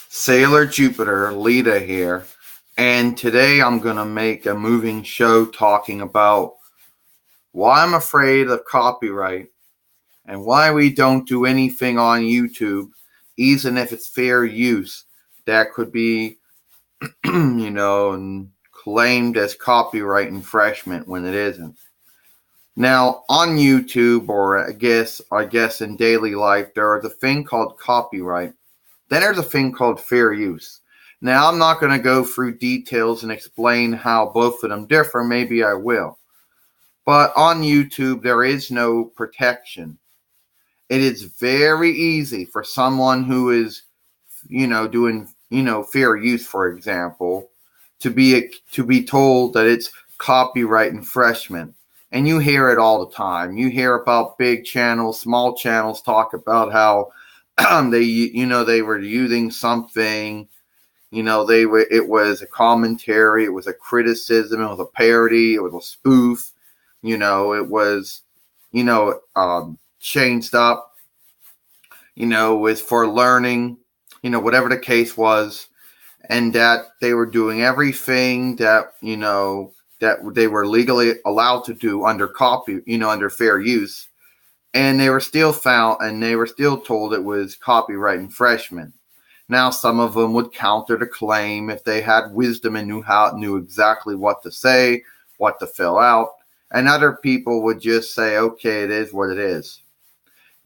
Sailor Jupiter, Lita here, and today I'm going to make a moving show talking about why I'm afraid of copyright and why we don't do anything on YouTube, even if it's fair use, that could be, claimed as copyright infringement when it isn't. Now, on YouTube, or I guess in daily life, there is a thing called copyright. Then there's a thing called fair use. Now, I'm not going to go through details and explain how both of them differ. Maybe I will. But on YouTube, there is no protection. It is very easy for someone who is, doing, fair use, for example, to be told that it's copyright infringement. And you hear it all the time. You hear about big channels, small channels talk about how they were using something, it was a commentary, it was a criticism, it was a parody, it was a spoof, it was, changed up, with for learning, whatever the case was, and that they were doing everything that, that they were legally allowed to do under under fair use. And they were still found, and they were still told it was copyright infringement. Now, some of them would counter the claim if they had wisdom and knew exactly what to say, what to fill out, and other people would just say, "Okay, it is what it is."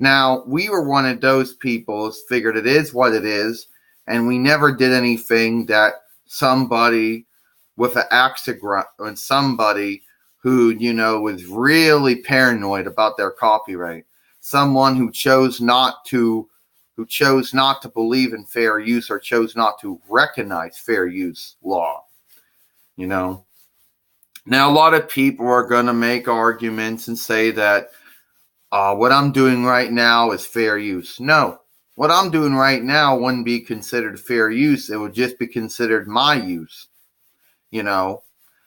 Now, we were one of those people who figured it is what it is, and we never did anything that somebody with an axe to grind, and somebody who, was really paranoid about their copyright. Someone who chose not to believe in fair use, or chose not to recognize fair use law. Now, a lot of people are going to make arguments and say that what I'm doing right now is fair use. No, what I'm doing right now wouldn't be considered fair use. It would just be considered my use.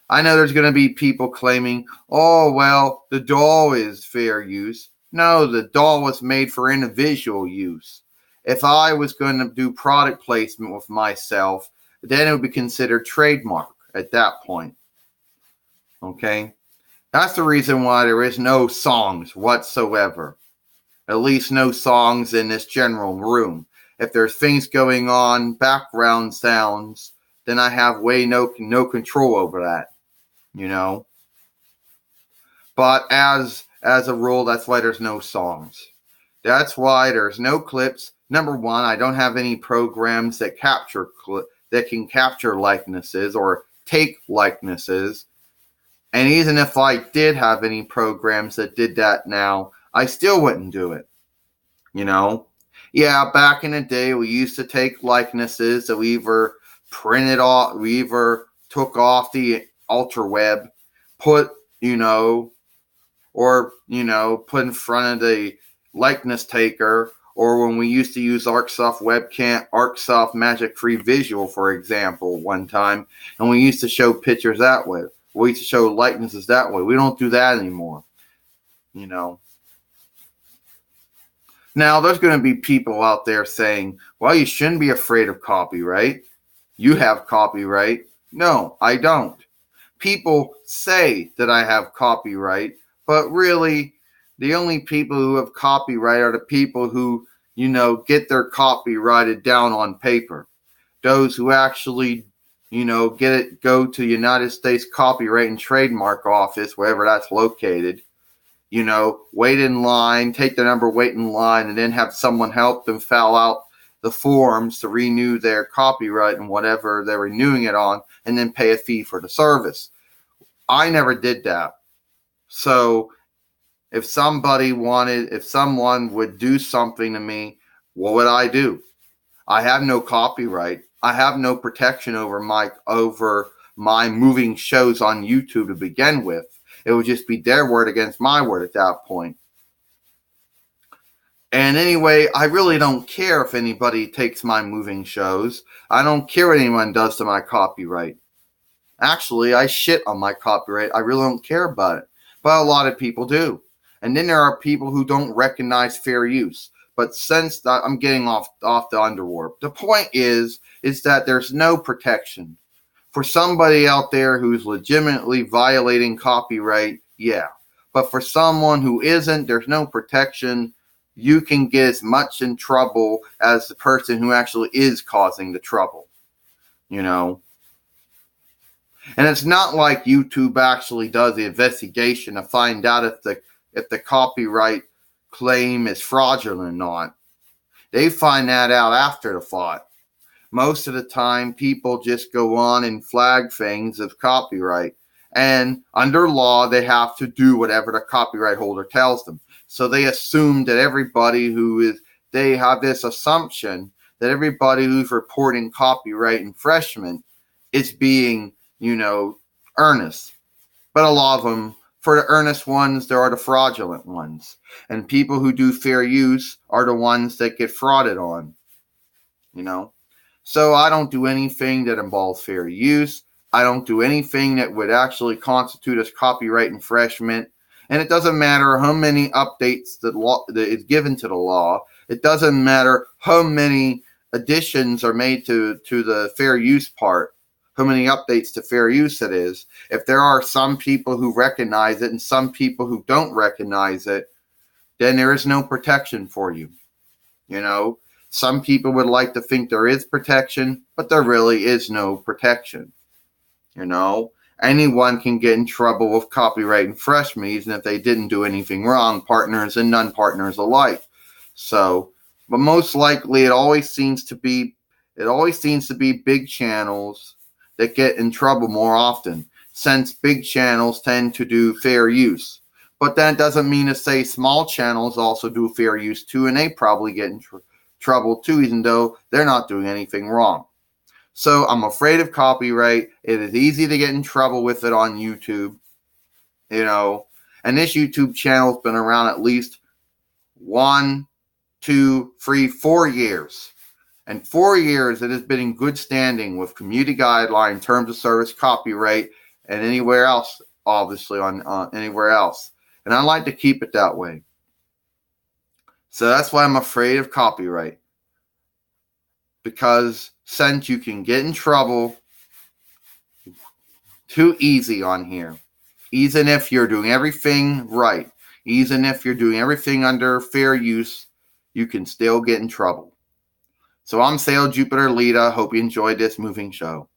I know there's going to be people claiming, oh, well, the doll is fair use. No, the doll was made for individual use. If I was going to do product placement with myself, then it would be considered trademark at that point. Okay? That's the reason why there is no songs whatsoever. At least no songs in this general room. If there's things going on, background sounds, then I have no control over that. But as a rule, that's why there's no songs. That's why there's no clips. Number one, I don't have any programs that can capture likenesses or take likenesses. And even if I did have any programs that did that now, I still wouldn't do it. Yeah, back in the day, we used to take likenesses that we either printed off, we either took off the ultraweb, put in front of the likeness taker, or when we used to use ArcSoft Magic Free Visual, for example, one time, and we used to show pictures that way. We used to show likenesses that way. We don't do that anymore. Now, there's going to be people out there saying, well, you shouldn't be afraid of copyright. You have copyright. No, I don't. People say that I have copyright, but really, the only people who have copyright are the people who, get their copyrighted down on paper. Those who actually, go to United States Copyright and Trademark Office, wherever that's located, wait in line, take the number, wait in line, and then have someone help them fill out the forms to renew their copyright and whatever they're renewing it on, and then pay a fee for the service. I never did that. So if someone would do something to me, what would I do? I have no copyright. I have no protection over my moving shows on YouTube to begin with. It would just be their word against my word at that point. And anyway, I really don't care if anybody takes my moving shows. I don't care what anyone does to my copyright. Actually, I shit on my copyright. I really don't care about it. But a lot of people do. And then there are people who don't recognize fair use. But since I'm getting off the underworld, the point is that there's no protection for somebody out there who's legitimately violating copyright. Yeah, but for someone who isn't, there's no protection. You can get as much in trouble as the person who actually is causing the trouble. You know. And it's not like YouTube actually does the investigation to find out if the copyright claim is fraudulent or not. They find that out after the fact. Most of the time, people just go on and flag things as copyright. And under law, they have to do whatever the copyright holder tells them. So they assume that they have this assumption that everybody who's reporting copyright infringement is being, earnest. But a lot of them, for the earnest ones, there are the fraudulent ones. And people who do fair use are the ones that get frauded on, So I don't do anything that involves fair use. I don't do anything that would actually constitute as copyright infringement. And it doesn't matter how many updates that is given to the law. It doesn't matter how many additions are made to the fair use part, how many updates to fair use it is. If there are some people who recognize it and some people who don't recognize it, then there is no protection for you. Some people would like to think there is protection, but there really is no protection. Anyone can get in trouble with copyright infringement, even if they didn't do anything wrong, partners and non-partners alike. But most likely it always seems to be big channels that get in trouble more often, since big channels tend to do fair use. But that doesn't mean to say small channels also do fair use too, and they probably get in trouble too, even though they're not doing anything wrong. So I'm afraid of copyright. It is easy to get in trouble with it on YouTube, and this YouTube channel has been around at least 1, 2, 3, 4 years. And 4 years it has been in good standing with community guideline, terms of service, copyright, and anywhere else, obviously, on anywhere else. And I like to keep it that way. So that's why I'm afraid of copyright. Because since you can get in trouble too easy on here, even if you're doing everything right, even if you're doing everything under fair use, you can still get in trouble. So I'm Sail Jupiter Lita. Hope you enjoyed this moving show.